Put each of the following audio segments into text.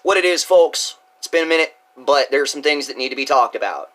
what it is, folks. It's been a minute, but there's some things that need to be talked about.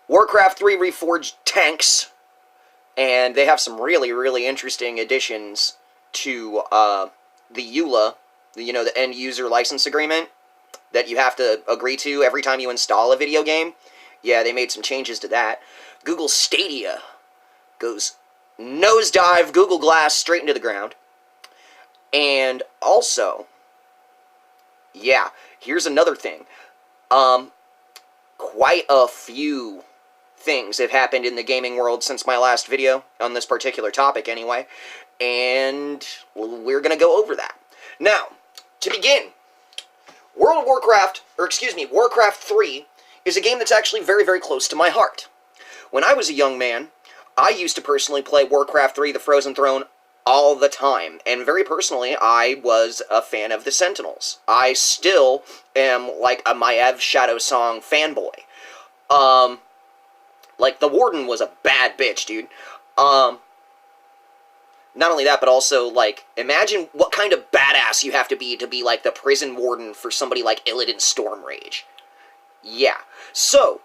Warcraft 3 Reforged tanks, and they have some really, really interesting additions to the EULA, the end user license agreement that you have to agree to every time you install a video game. Yeah, they made some changes to that. Google Stadia goes nosedive Google Glass straight into the ground. And also, yeah, here's another thing. Quite a few things have happened in the gaming world since my last video, on this particular topic anyway, and we're going to go over that. Now, to begin, Warcraft 3 is a game that's actually very, very close to my heart. When I was a young man, I used to personally play Warcraft 3, The Frozen Throne, all the time, and very personally, I was a fan of the Sentinels. I still am, like, a Maiev Shadow Song fanboy. Like, the Warden was a bad bitch, dude. Not only that, but also, like, imagine what kind of badass you have to be, like, the prison warden for somebody like Illidan Stormrage. Yeah. So,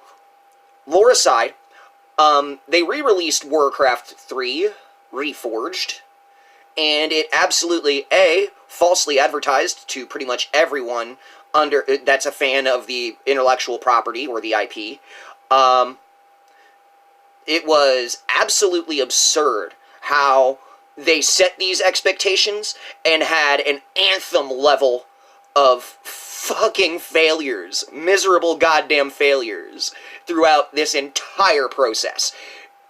lore aside, they re-released Warcraft 3 Reforged, and it absolutely, falsely advertised to pretty much everyone that's a fan of the intellectual property, or the IP. It was absolutely absurd how they set these expectations and had an Anthem level of fucking failures, miserable goddamn failures, throughout this entire process.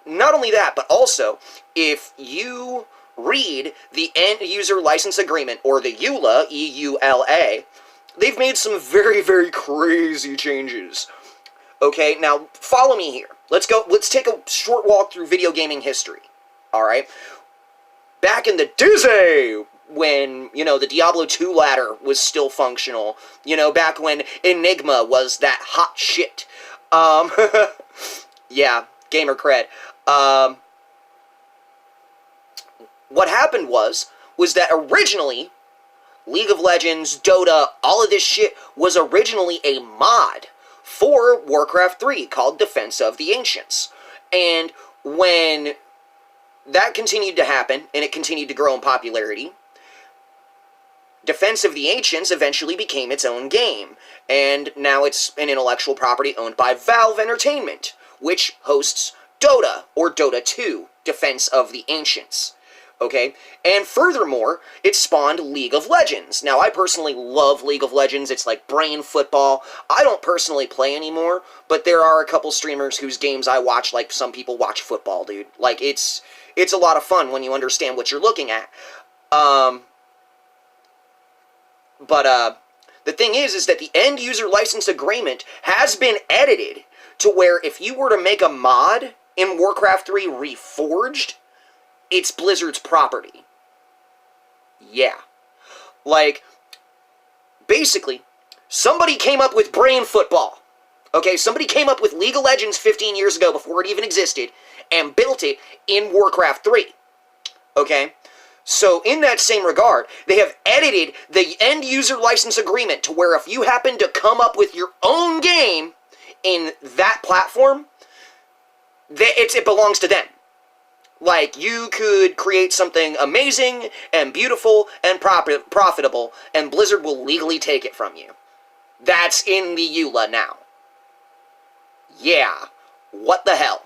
Not only that, but also, if you read the End User License Agreement, or the EULA, E-U-L-A, they've made some very, very crazy changes. Okay, now, follow me here. Let's take a short walk through video gaming history. Alright? Back in the dizzy, when, the Diablo 2 ladder was still functional. Back when Enigma was that hot shit. Yeah, gamer cred. What happened was that originally, League of Legends, Dota, all of this shit was originally a mod for Warcraft 3 called Defense of the Ancients. And when that continued to happen, and it continued to grow in popularity, Defense of the Ancients eventually became its own game, and now it's an intellectual property owned by Valve Entertainment, which hosts Dota, or Dota 2, Defense of the Ancients. Okay? And furthermore, it spawned League of Legends. Now, I personally love League of Legends. It's like brain football. I don't personally play anymore, but there are a couple streamers whose games I watch like some people watch football, dude. Like, it's a lot of fun when you understand what you're looking at. But the thing is that the End User License Agreement has been edited to where if you were to make a mod in Warcraft 3 Reforged, it's Blizzard's property. Yeah. Like, basically, somebody came up with brain football. Okay, somebody came up with League of Legends 15 years ago before it even existed and built it in Warcraft 3. Okay? So, in that same regard, they have edited the End User License Agreement to where if you happen to come up with your own game in that platform, it belongs to them. Like, you could create something amazing and beautiful and profitable, and Blizzard will legally take it from you. That's in the EULA now. Yeah. What the hell?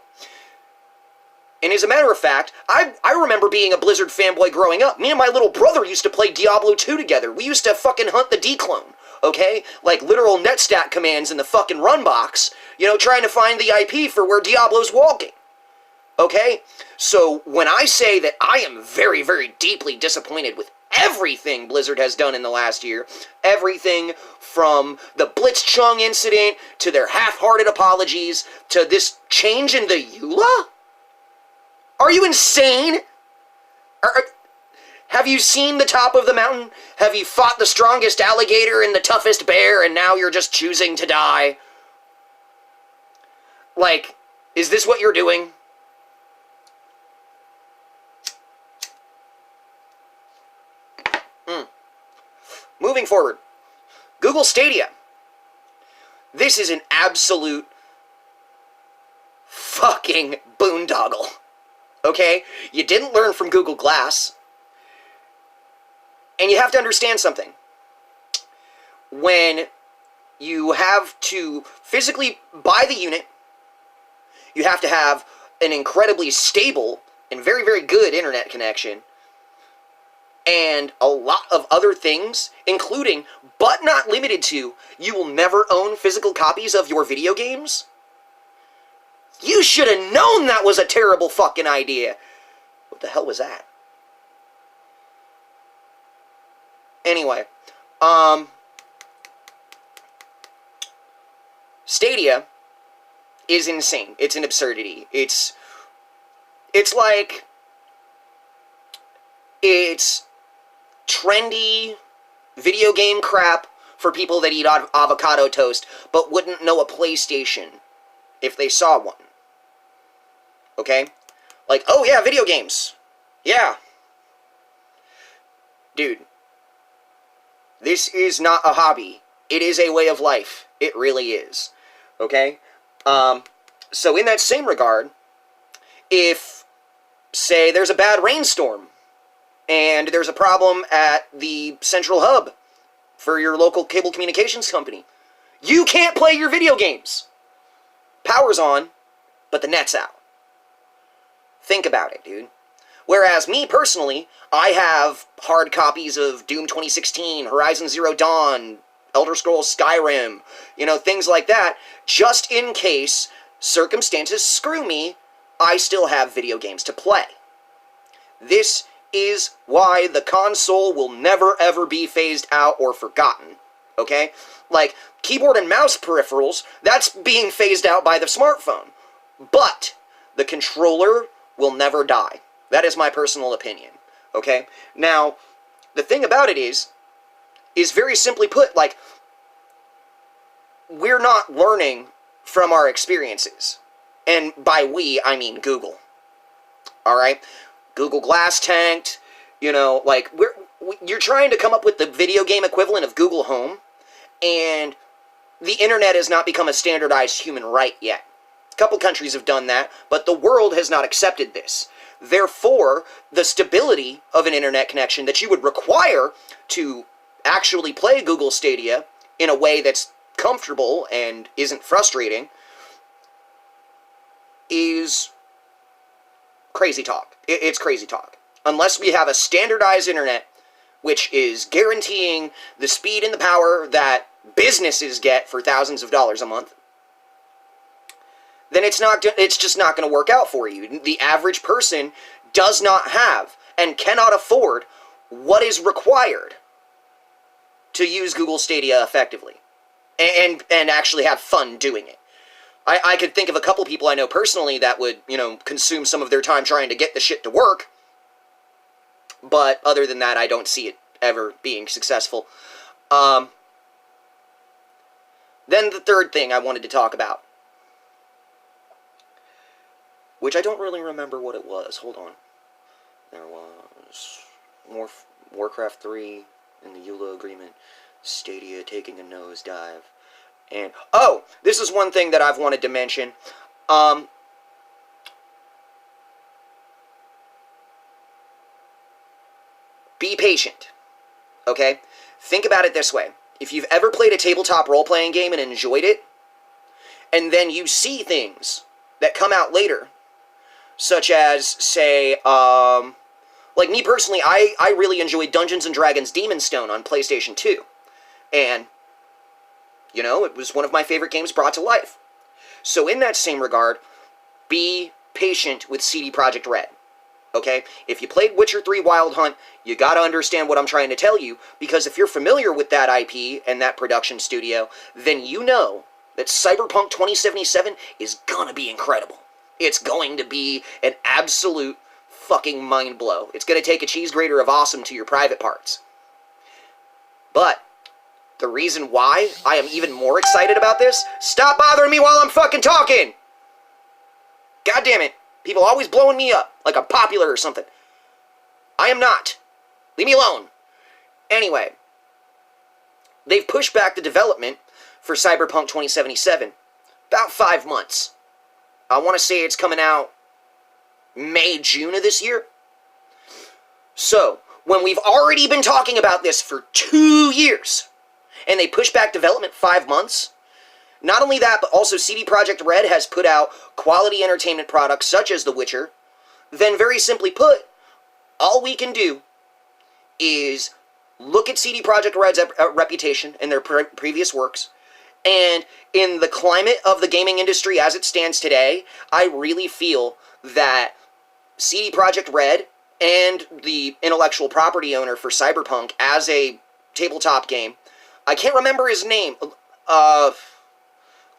And as a matter of fact, I remember being a Blizzard fanboy growing up. Me and my little brother used to play Diablo 2 together. We used to fucking hunt the D-clone, okay? Like, literal netstat commands in the fucking run box, trying to find the IP for where Diablo's walking. Okay? So, when I say that I am very, very deeply disappointed with everything Blizzard has done in the last year, everything from the Blitzchung incident, to their half-hearted apologies, to this change in the EULA? Are you insane? Have you seen the top of the mountain? Have you fought the strongest alligator and the toughest bear, and now you're just choosing to die? Like, is this what you're doing? moving forward. Google Stadia. This is an absolute fucking boondoggle. Okay? You didn't learn from Google Glass. And you have to understand something. When you have to physically buy the unit, you have to have an incredibly stable and very, very good internet connection, and a lot of other things, including, but not limited to, you will never own physical copies of your video games? You should have known that was a terrible fucking idea. What the hell was that? Anyway, Stadia is insane. It's an absurdity. It's like, it's trendy video game crap for people that eat avocado toast, but wouldn't know a PlayStation if they saw one. Okay? Like, oh yeah, video games. Yeah. Dude. This is not a hobby. It is a way of life. It really is. Okay? So in that same regard, if, say, there's a bad rainstorm, and there's a problem at the central hub for your local cable communications company, you can't play your video games. Power's on, but the net's out. Think about it, dude. Whereas me, personally, I have hard copies of Doom 2016, Horizon Zero Dawn, Elder Scrolls Skyrim, things like that, just in case circumstances screw me, I still have video games to play. This is why the console will never ever be phased out or forgotten, okay? Like, keyboard and mouse peripherals, that's being phased out by the smartphone. But the controller will never die. That is my personal opinion, okay? Now, the thing about it is very simply put, like, we're not learning from our experiences. And by we, I mean Google. Alright? Google Glass tanked, like, you're trying to come up with the video game equivalent of Google Home, and the internet has not become a standardized human right yet. A couple countries have done that, but the world has not accepted this. Therefore, the stability of an internet connection that you would require to actually play Google Stadia in a way that's comfortable and isn't frustrating is crazy talk. It's crazy talk. Unless we have a standardized internet, which is guaranteeing the speed and the power that businesses get for thousands of dollars a month, then it's just not going to work out for you. The average person does not have and cannot afford what is required to use Google Stadia effectively and actually have fun doing it. I could think of a couple people I know personally that would, consume some of their time trying to get the shit to work. But other than that, I don't see it ever being successful. Then the third thing I wanted to talk about, which I don't really remember what it was. Hold on. There was Warcraft 3 in the EULA agreement, Stadia taking a nosedive. And, oh, this is one thing that I've wanted to mention. Be patient, okay? Think about it this way. If you've ever played a tabletop role-playing game and enjoyed it, and then you see things that come out later, such as, say, like me personally, I really enjoyed Dungeons & Dragons Demon's Stone on PlayStation 2. And it was one of my favorite games brought to life. So in that same regard, be patient with CD Projekt Red. Okay? If you played Witcher 3 Wild Hunt, you gotta understand what I'm trying to tell you, because if you're familiar with that IP and that production studio, then you know that Cyberpunk 2077 is gonna be incredible. It's going to be an absolute fucking mind blow. It's gonna take a cheese grater of awesome to your private parts. But the reason why I am even more excited about this, stop bothering me while I'm fucking talking! God damn it. People always blowing me up like I'm popular or something. I am not. Leave me alone. Anyway, they've pushed back the development for Cyberpunk 2077 about 5 months. I want to say it's coming out May, June of this year. So, when we've already been talking about this for 2 years, and they push back development 5 months, not only that, but also CD Projekt Red has put out quality entertainment products such as The Witcher, then very simply put, all we can do is look at CD Projekt Red's reputation and their previous works, and in the climate of the gaming industry as it stands today, I really feel that CD Projekt Red and the intellectual property owner for Cyberpunk as a tabletop game, I can't remember his name,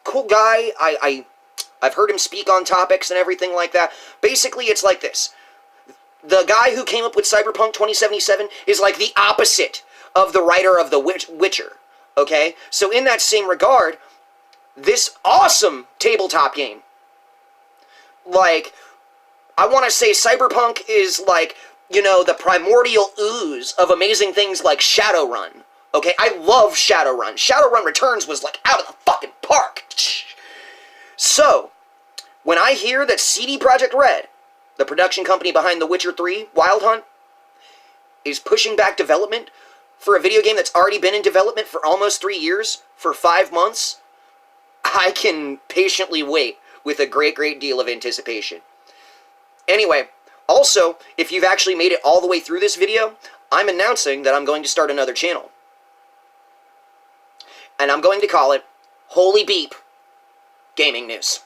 cool guy, I've heard him speak on topics and everything like that. Basically, it's like this. The guy who came up with Cyberpunk 2077 is like the opposite of the writer of The Witcher, okay? So in that same regard, this awesome tabletop game, like, I want to say Cyberpunk is like, you know, the primordial ooze of amazing things like Shadowrun, okay? I love Shadowrun. Shadowrun Returns was like out of the fucking park. So, when I hear that CD Projekt Red, the production company behind The Witcher 3, Wild Hunt, is pushing back development for a video game that's already been in development for almost 3 years, for 5 months, I can patiently wait with a great deal of anticipation. Anyway, also, if you've actually made it all the way through this video, I'm announcing that I'm going to start another channel. And I'm going to call it Holy Beep Gaming News.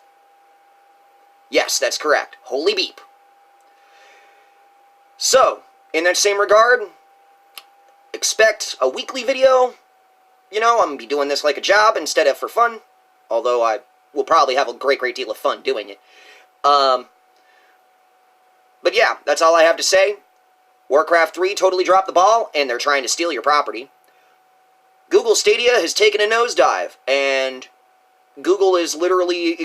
Yes, that's correct. Holy Beep. So, in that same regard, expect a weekly video. You know, I'm going to be doing this like a job instead of for fun. Although I will probably have a great deal of fun doing it. But yeah, that's all I have to say. Warcraft 3 totally dropped the ball, and they're trying to steal your property. Google Stadia has taken a nosedive, and Google is literally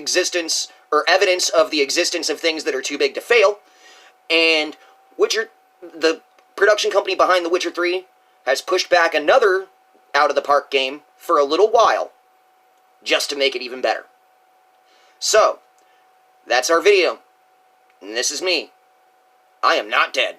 evidence of the existence of things that are too big to fail. And the production company behind The Witcher 3 has pushed back another out-of-the-park game for a little while, just to make it even better. So, that's our video. And this is me. I am not dead.